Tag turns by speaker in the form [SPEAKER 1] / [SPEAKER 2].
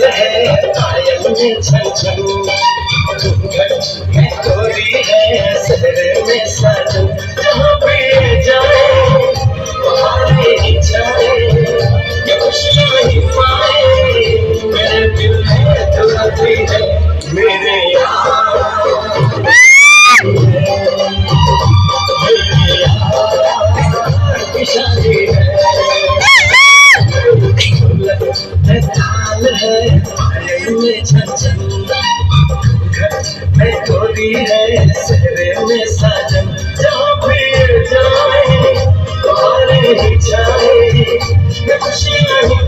[SPEAKER 1] ताल है पायल में छन छन, घूंघट है चोरी है शहर में साजन, जहाँ भी जाए तुम्हारी ही जाए, ये खुशियाँ ही पाए, मेरे दिल में धड़कती है मेरे यार, मेरे यार की शादी है। ताल है पायल में छन छन, घूंघट है चोरी है शहर में साजन, जहाँ भी जाए तुम्हारे ही जाए, ये खुशियाँ ही